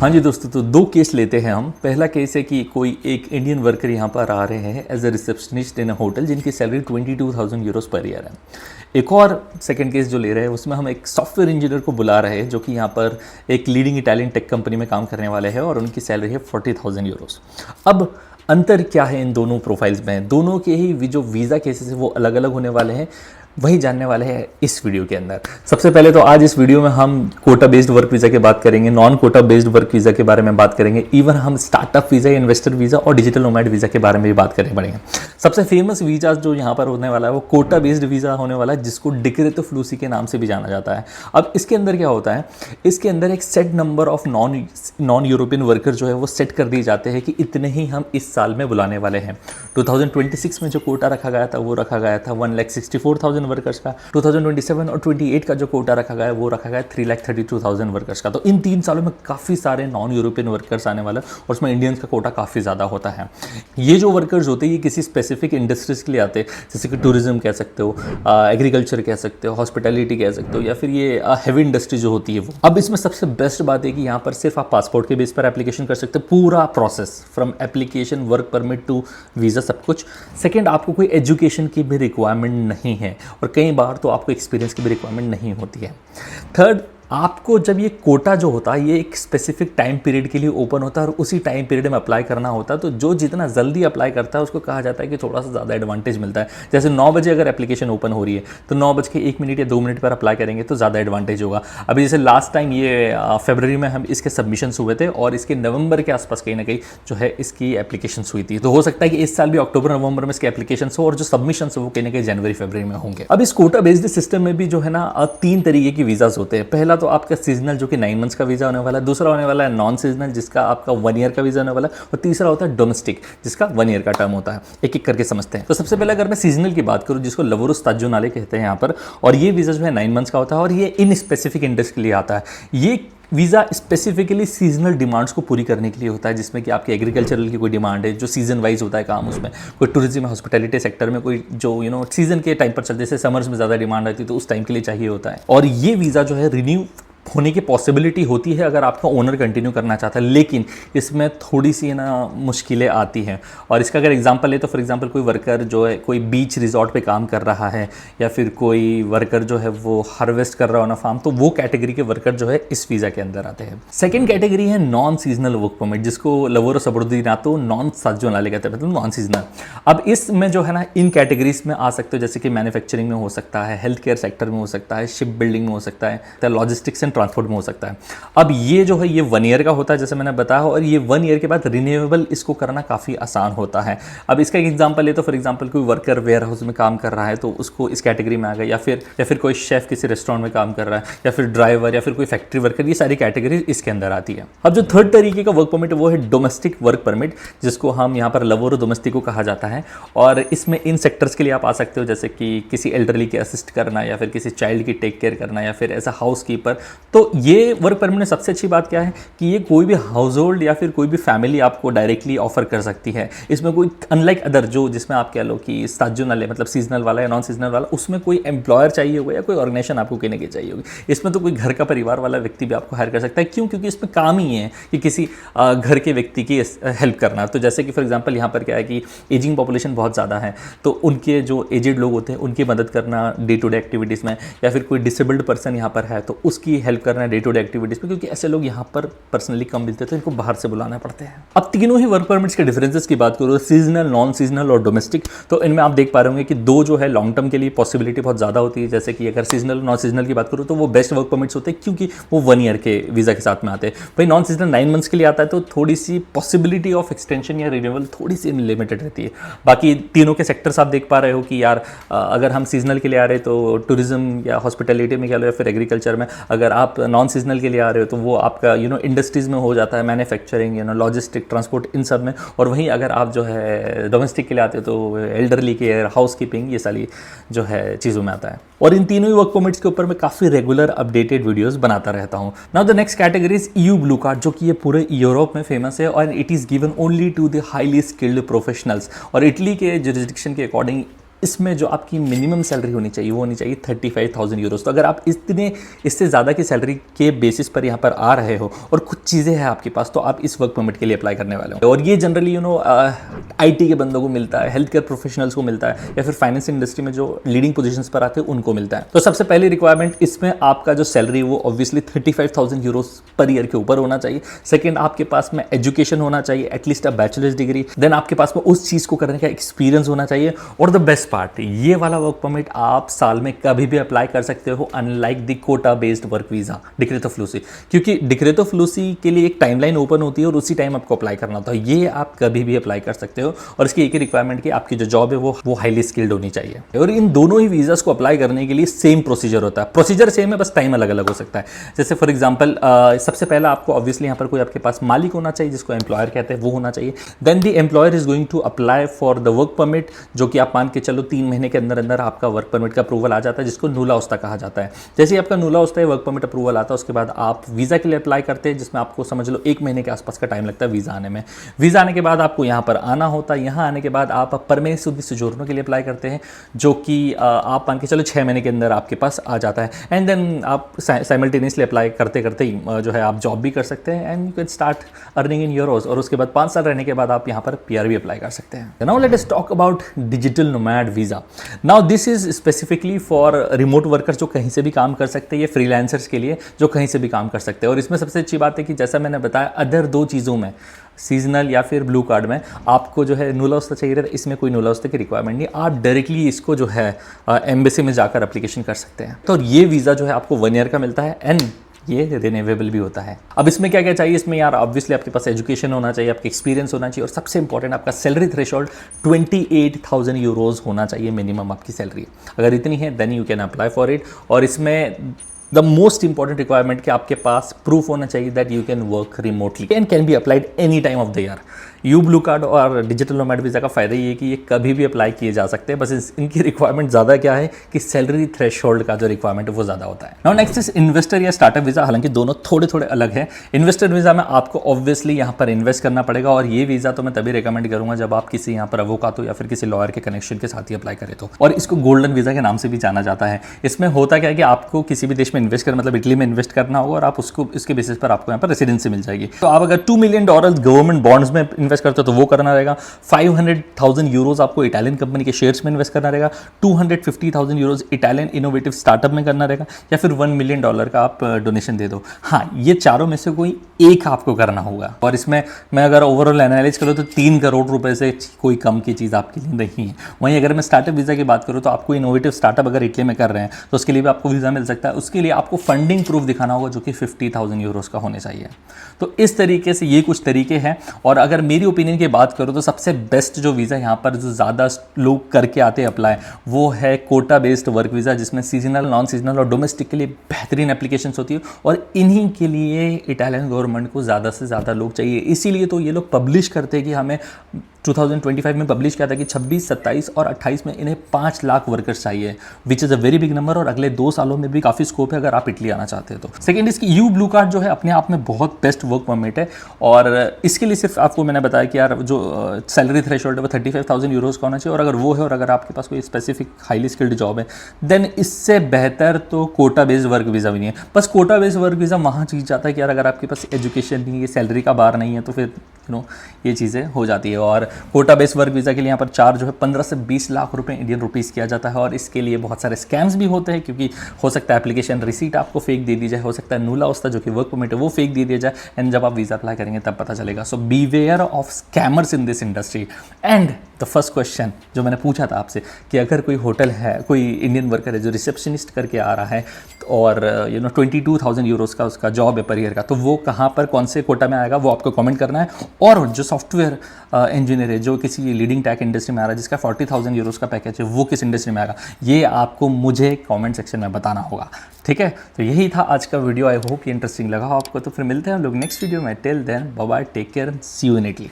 हाँ जी दोस्तों, तो दो केस लेते हैं हम। पहला केस है कि कोई एक इंडियन वर्कर यहाँ पर आ रहे हैं as a receptionist in a hotel जिनकी सैलरी 22,000 यूरोस पर ईयर है। एक और सेकंड केस जो ले रहे हैं उसमें हम एक सॉफ्टवेयर इंजीनियर को बुला रहे हैं जो कि यहाँ पर एक लीडिंग इटालियन टेक कंपनी में काम करने वाले हैं और उनकी सैलरी है 40,000 यूरोस। अब अंतर क्या है इन दोनों प्रोफाइल्स में? दोनों के ही जो वीज़ा केसेस है वो अलग अलग होने वाले हैं, वही जानने वाले हैं इस वीडियो के अंदर। सबसे पहले तो आज इस वीडियो में हम कोटा बेस्ड वर्क वीज़ा की बात करेंगे, non quota based work visa के बारे में बात करेंगे, इवन हम स्टार्टअप वीज़ा, इन्वेस्टर वीज़ा और डिजिटल नोमैड वीज़ा के बारे में भी बात करें पड़ेंगे। सबसे फेमस वीज़ा जो यहाँ पर होने वाला है वो कोटा बेस्ड वीज़ा होने वाला है, जिसको डिक्रेतो फ्लूसी के नाम से भी जाना जाता है। अब इसके अंदर क्या होता है, इसके अंदर एक set number of non European worker जो है वो सेट कर दिए जाते हैं कि इतने ही हम इस साल में बुलाने वाले हैं। 2026 में जो कोटा रखा गया था वो रखा गया था 1,64,000 वर्कर्स का। 2027 और 28 का जो कोटा रखा गया है वो रखा गया 3,32,000 वर्कर्स का। तो इन 3 सालों में काफ़ी सारे नॉन यूरोपियन वर्कर्स आने वाले और उसमें इंडियंस का कोटा काफ़ी ज़्यादा होता है। ये जो वर्कर्स होते हैं ये किसी स्पेसिफिक इंडस्ट्रीज के लिए आते हैं, जैसे कि टूरिज्म कह सकते हो, एग्रीकल्चर कह सकते हो, हॉस्पिटैलिटी कह सकते हो, या फिर ये हैवी इंडस्ट्री जो होती है वो। अब इसमें सबसे बेस्ट बात है कि यहाँ पर सिर्फ आप पासपोर्ट के बेस पर एप्लीकेशन कर सकते हो, पूरा process from application, work permit to visa, सब कुछ। सेकेंड, आपको कोई एजुकेशन की भी रिक्वायरमेंट नहीं है और कई बार तो आपको एक्सपीरियंस की भी रिक्वायरमेंट नहीं होती है। थर्ड, आपको जब ये कोटा जो होता है ये एक स्पेसिफिक टाइम पीरियड के लिए ओपन होता है और उसी टाइम पीरियड में अप्लाई करना होता है। तो जो जितना जल्दी अप्लाई करता है उसको कहा जाता है कि थोड़ा सा ज़्यादा एडवांटेज मिलता है। जैसे 9 बजे अगर एप्लीकेशन ओपन हो रही है तो 9:01 या 2 मिनट पर अप्लाई करेंगे तो ज़्यादा एडवांटेज होगा। अभी जैसे लास्ट टाइम ये फरवरी में हम इसके सबमिशंस हुए थे और इसके नवंबर के आसपास कहीं ना कहीं जो है इसकी एप्लीकेशन हुई थी। तो हो सकता है कि इस साल भी अक्टूबर नवंबर में इसके एप्लीकेशन हो और जो सबमिशन हो वो कहीं ना कहीं जनवरी फरवरी में होंगे। अब इस कोटा बेस्ड सिस्टम में भी जो है ना 3 तरीके की वीज़ाज होते हैं। पहला तो आपका सीजनल जो कि 9 मंथ्स का वीज़ा होने वाला है, दूसरा होने वाला है नॉन सीजनल जिसका आपका 1 ईयर का वीज़ा होने वाला है, और तीसरा होता है डोमेस्टिक जिसका 1 ईयर का टर्म होता है। एक एक करके समझते हैं। तो सबसे पहले अगर मैं सीजनल की बात करूं जिसको लवोरो स्टाजियोनाले कहते हैं यहाँ पर, और ये वीज़ा जो है 9 मंथ्स का होता है और ये इन स्पेसिफिक इंडस्ट्री के लिए आता है। ये वीज़ा स्पेसिफिकली सीजनल डिमांड्स को पूरी करने के लिए होता है, जिसमें कि आपकी एग्रीकल्चरल की कोई डिमांड है जो सीजन वाइज होता है काम, उसमें कोई टूरिज्म, हॉस्पिटैलिटी सेक्टर में कोई जो सीजन के टाइम पर चलते, जैसे समर्स में ज़्यादा डिमांड आती है तो उस टाइम के लिए चाहिए होता है। और ये वीज़ा जो है रिन्यू होने की पॉसिबिलिटी होती है अगर आपका ओनर कंटिन्यू करना चाहता है, लेकिन इसमें थोड़ी सी ना मुश्किलें आती हैं। और इसका अगर एग्जांपल है तो फॉर एग्जांपल कोई वर्कर जो है कोई बीच रिजॉर्ट पे काम कर रहा है, या फिर कोई वर्कर जो है वो हार्वेस्ट कर रहा हो ना फार्म, तो वो कैटेगरी के वर्कर जो है इस वीज़ा के अंदर आते हैं। सेकेंड कैटेगरी है नॉन सीजनल वर्क परमिट, जिसको लवोरो सबऑर्डिनातो नॉन साजोनाले कहते हैं, मतलब नॉन सीजनल। अब इसमें जो है ना इन कैटेगरीज में आ सकते हो, जैसे कि मैन्युफैक्चरिंग में हो सकता है, हेल्थ केयर सेक्टर में हो सकता है, शिप बिल्डिंग में हो सकता है, लॉजिस्टिक्स एंड ट्रांसपोर्ट में हो सकता है। अब ये जो है ये 1 ईयर का होता है जैसे मैंने बताया, और ये 1 ईयर के बाद रिन्यूएबल इसको करना काफ़ी आसान होता है। अब इसका एक एग्जांपल है तो फॉर एग्जांपल कोई वर्कर वेयर हाउस में काम कर रहा है तो उसको इस कैटेगरी में आ गया, या फिर कोई शेफ किसी रेस्टोरेंट में काम कर रहा है, या फिर ड्राइवर, या फिर कोई फैक्ट्री वर्कर, ये सारी कैटेगरी इसके अंदर आती है। अब जो थर्ड तरीके का वर्क परमिट है वो है डोमेस्टिक वर्क परमिट, जिसको हम यहाँ पर लवोरो डोमेस्टिको कहा जाता है। और इसमें इन सेक्टर्स के लिए आप आ सकते हो, जैसे कि किसी एल्डरली की असिस्ट करना, या फिर किसी चाइल्ड की टेक केयर करना, या फिर एज अ हाउस कीपर। तो ये वर्क परमिट में सबसे अच्छी बात क्या है कि ये कोई भी हाउस होल्ड या फिर कोई भी फैमिली आपको डायरेक्टली ऑफर कर सकती है। इसमें कोई अनलाइक अदर जो जिसमें आप कह लो कि साजोनल है, मतलब सीजनल वाला या नॉन सीजनल वाला, उसमें कोई एम्प्लॉयर चाहिए होगा या कोई ऑर्गेनाइजेशन आपको कहने की चाहिए होगी। इसमें तो कोई घर का परिवार वाला व्यक्ति भी आपको हायर कर सकता है। क्यों? क्योंकि इसमें काम ही है कि किसी घर के व्यक्ति की हेल्प करना। तो जैसे कि फॉर एग्जाम्पल यहाँ पर क्या है कि एजिंग पॉपुलेशन बहुत ज़्यादा है, तो उनके जो एजेड लोग होते हैं उनकी मदद करना डे टू डे एक्टिविटीज़ में, या फिर कोई डिसेबल्ड पर्सन यहाँ पर है तो उसकी हेल्प करना डे टू डे एक्टिविटीज़ में, क्योंकि ऐसे लोग यहाँ पर पर्सनली कम मिलते हैं तो इनको बाहर से बुलाना पड़ते हैं। अब तीनों ही वर्क परमिट्स के डिफरेंसेस की बात करो, सीजनल, नॉन सीजनल और डोमेस्टिक, तो इनमें आप देख पा रहे होंगे कि दो जो है लॉन्ग टर्म के लिए पॉसिबिलिटी बहुत ज़्यादा होती है। जैसे कि अगर सीजनल नॉन सीजनल की बात करूँ तो वो बेस्ट वर्क परमिट्स होते हैं क्योंकि वो 1 ईयर के वीज़ा के साथ में आते हैं। भाई नॉन सीजनल 9 मंथ्स के लिए आता है तो थोड़ी सी पॉसिबिलिटी ऑफ एक्सटेंशन या रिन्यूअल थोड़ी सी लिमिटेड रहती है। बाकी तीनों के सेक्टर्स आप देख पा रहे हो कि यार अगर हम सीजनल के लिए आ रहे हैं तो टूरिज्म या हॉस्पिटैलिटी में कह लो, या फिर एग्रीकल्चर में। अगर आप नॉन सीजनल के लिए आ रहे हो तो वो आपका इंडस्ट्रीज़ में हो जाता है, मैन्युफैक्चरिंग, लॉजिस्टिक, ट्रांसपोर्ट, इन सब में। और वहीं अगर आप जो है डोमेस्टिक के लिए आते हो तो एल्डरली केयर, हाउस कीपिंग, ये सारी जो है चीज़ों में आता है। और इन तीनों ही वर्क परमिट्स के ऊपर मैं काफ़ी रेगुलर अपडेटेड वीडियोस बनाता रहता हूँ। Now the next category is EU blue card, जो कि ये पूरे यूरोप में फेमस है और it is given only to the highly skilled professionals. और इटली के जुरिस्डिक्शन के अकॉर्डिंग इसमें जो आपकी मिनिमम सैलरी होनी चाहिए वो होनी चाहिए 35,000 यूरोस। तो अगर आप इससे ज़्यादा की सैलरी के बेसिस पर यहाँ पर आ रहे हो और कुछ चीज़ें हैं आपके पास, तो आप इस वर्क परमिट के लिए अप्लाई करने वाले हो। और ये जनरली आईटी के बंदों को मिलता है, हेल्थ केयर प्रोफेशनल्स को मिलता है, या फिर फाइनेंस इंडस्ट्री में जो लीडिंग पोजीशंस पर आते हैं उनको मिलता है। तो सबसे पहली रिक्वायरमेंट इसमें आपका जो सैलरी वो ऑब्वियसली 35,000 यूरोस पर ईयर के ऊपर होना चाहिए। सेकेंड, आपके पास में एजुकेशन होना चाहिए, एटलीस्ट अ बैचलर्स डिग्री। देन आपके पास में उस चीज़ को करने का एक्सपीरियंस होना चाहिए। और द बेस्ट पार्ट, ये वाला वर्क परमिट आप साल में कभी भी अप्लाई कर सकते हो, unlike the quota based work visa Decreto Flussi. क्योंकि डिक्रेतो फ्लूसी के लिए एक टाइमलाइन ओपन होती है और उसी टाइम आपको अप्लाई करना होता है। ये आप कभी भी अप्लाई कर सकते हो और इसकी एक ही रिक्वायरमेंट की आपकी जो जॉब है वो हाईली स्किल्ड होनी चाहिए। और इन दोनों ही वीजास को अप्लाई करने के लिए सेम प्रोसीजर होता है। प्रोसीजर सेम है, बस टाइम अलग अलग हो सकता है। जैसे फॉर एग्जांपल सबसे पहला आपको ऑब्वियसली यहाँ पर कोई आपके पास मालिक होना चाहिए, जिसको एम्प्लॉयर कहते हैं, वो होना चाहिए। Then the employer is going to apply for the work permit, जो कि आप मान के चलो 3 महीने के अंदर अंदर आपका वर्क परमिट का अप्रूवल आ जाता है, जिसको नूला उस्ता कहा जाता है। जैसे ही आपका नूला उस्ता है, वर्क परमिट अप्रूवल आता है, उसके बाद आप वीज़ा के लिए अप्लाई करते हैं, जिसमें आपको समझ लो 1 महीने के आसपास का टाइम लगता है वीज़ा आने में। वीज़ा आने के बाद आपको यहाँ पर आना होता है। यहाँ आने के बाद आप परमानेंट सोजोर्नो के लिए अप्लाई करते हैं, जो कि आप मान के चलो 6 महीने के अंदर आपके पास आ जाता है। एंड देन आप साइमल्टेनियसली अप्लाई करते करते ही जो है आप जॉब भी कर सकते हैं, and you can start earning in Euros. और उसके बाद 5 साल रहने के बाद आप यहाँ पर पीआर भी अप्लाई कर सकते हैं। Now let us talk about digital nomad visa. Now this is specifically for remote workers जो कहीं से भी काम कर सकते हैं, ये फ्रीलांसर्स के लिए जो कहीं से भी काम कर सकते हैं। और इसमें सबसे अच्छी बात है कि जैसा मैंने बताया, अदर 2 चीज़ों में, सीजनल या फिर ब्लू कार्ड में, आपको जो है नूला उस्ता चाहिए रहता है। इसमें कोई नूला उस्ता की रिक्वायरमेंट नहीं, आप डायरेक्टली इसको जो है एम्बेसी में जाकर एप्लीकेशन कर सकते हैं। तो ये वीज़ा जो है आपको 1 ईयर का मिलता है, एंड ये रिन्यूएबल भी होता है। अब इसमें क्या क्या चाहिए, इसमें यार ऑब्वियसली आपके पास एजुकेशन होना चाहिए, आपका एक्सपीरियंस होना चाहिए, और सबसे इंपॉर्टेंट आपका सैलरी थ्रेशोल्ड 28,000 यूरोज होना चाहिए मिनिमम आपकी सैलरी। अगर इतनी है then you can apply for it. और इसमें द मोस्ट इंपॉर्टेंट रिक्वायरमेंट कि आपके पास प्रूफ होना चाहिए that you can work remotely and can be applied any time of the year. You blue card और डिजिटल नोमैड वीज़ा का फ़ायदा ये है कि ये कभी भी अप्लाई किए जा सकते हैं। बस इनकी रिक्वायरमेंट ज़्यादा क्या है कि सैलरी थ्रेशोल्ड का जो रिक्वायरमेंट है वो ज़्यादा होता है। नाउ नेक्स्ट इज इन्वेस्टर या स्टार्टअप वीज़ा। हालांकि दोनों थोड़े थोड़े अलग हैं। इन्वेस्टर वीज़ा में आपको ऑब्वियसली यहाँ पर इन्वेस्ट करना पड़ेगा, और ये वीज़ा तो मैं तभी रिकमेंड करूँगा जब आप किसी यहाँ पर अवोकातो या फिर किसी लॉयर के कनेक्शन के साथ ही अप्लाई करें तो। और इसको गोल्डन वीज़ा के नाम से भी जाना जाता है। इसमें होता क्या है कि आपको किसी भी देश में इन्वेस्ट करना, मतलब इटली में इन्वेस्ट करना होगा, और आप उसको इसके बेसिस पर आपको यहाँ पर रेसिडेंसी मिल जाएगी। तो आप अगर $2 मिलियन गवर्नमेंट बॉन्ड्स में इन्वेस्ट करते हो तो वो करना रहेगा। 500,000 यूरोज आपको इटालियन कंपनी के शेयर्स में इन्वेस्ट करना रहेगा। 250,000 यूरोज इटालियन इनोवेटिव स्टार्टअप में करना रहेगा, या फिर $1 मिलियन का आप डोनेशन दे दो। हाँ, ये चारों में से कोई एक आपको करना होगा। और इसमें मैं अगर ओवरऑल एनालाइज करूँ तो 3 करोड़ रुपए से कोई कम की चीज़ आपके लिए नहीं है। वहीं अगर मैं स्टार्टअप वीज़ा की बात करूँ तो आपको इनोवेटिव स्टार्टअप अगर इटली में कर रहे हैं तो उसके लिए भी आपको वीज़ा मिल सकता है। उसके लिए आपको फंडिंग प्रूफ दिखाना होगा, जो कि 50,000 यूरोज का होने चाहिए। तो इस तरीके से ये कुछ तरीके हैं। और अगर मेरी ओपिनियन की बात करूँ तो सबसे बेस्ट जो वीज़ा यहाँ पर जो ज़्यादा लोग करके आते हैं अप्लाई, वो है कोटा बेस्ड वर्क वीज़ा, जिसमें सीजनल, नॉन सीजनल और डोमेस्टिक के लिए बेहतरीन एप्लीकेशंस होती है। और इन्हीं के लिए इटालियन गवर्नमेंट को ज़्यादा से ज़्यादा लोग चाहिए। इसीलिए तो ये लोग पब्लिश करते हैं कि हमें 2025 में पब्लिश किया था कि 26, 27 और 28 में इन्हें 5 लाख वर्कर्स चाहिए, which is a very big number. और अगले 2 सालों में भी काफ़ी स्कोप है अगर आप इटली आना चाहते हैं तो। सेकंड, इसकी यू ब्लू कार्ड जो है अपने आप में बहुत बेस्ट वर्क परमिट है। और इसके लिए सिर्फ आपको मैंने बताया कि यार जो सैलरी थ्रेशोल्ड है वो 35,000 यूरोज का होना चाहिए। और अगर वो है, और अगर आपके पास कोई स्पेसिफिक हाईली स्किल्ड जॉब है, देन इससे बेहतर तो कोटा बेस्ड वर्क वीज़ा भी नहीं है। बस कोटा बेस्ड वर्क वीज़ा वहाँ चीज़ जाता है कि यार अगर आपके पास एजुकेशन नहीं है, सैलरी का बार नहीं है, तो फिर ये चीज़ें हो जाती है। और कोटा बेस्ड वर्क वीज़ा के लिए यहाँ पर चार्ज जो है 15 से 20 लाख रुपए इंडियन रुपीज़ किया जाता है। और इसके लिए बहुत सारे स्कैम्स भी होते हैं, क्योंकि हो सकता है एप्लीकेशन रिसीट आपको फेक दे दी जाए, हो सकता है नूला उस्ता जो कि वर्क परमिट है वो फेक दे दिया जाए, एंड जब आप वीज़ा अप्लाई करेंगे तब पता चलेगा। So beware of scammers in this industry. And the first question जो मैंने पूछा था आपसे कि अगर कोई होटल है, कोई इंडियन वर्कर है जो रिसेप्शनिस्ट करके आ रहा है, और 22,000 यूरोज का उसका जॉब है पर ईयर का, तो वो कहाँ पर कौन से कोटा में आएगा वो आपको कमेंट करना है। और जो सॉफ्टवेयर इंजीनियर है जो किसी लीडिंग टेक इंडस्ट्री में आ रहा है, जिसका 40,000 यूरोज का पैकेज है, वो किस इंडस्ट्री में आएगा, ये आपको मुझे कमेंट सेक्शन में बताना होगा। ठीक है, तो यही था आज का वीडियो। आई होप ये इंटरेस्टिंग लगा आपको। तो फिर मिलते हैं हम लोग नेक्स्ट वीडियो में। Till then bye bye, take care, see you in Italy.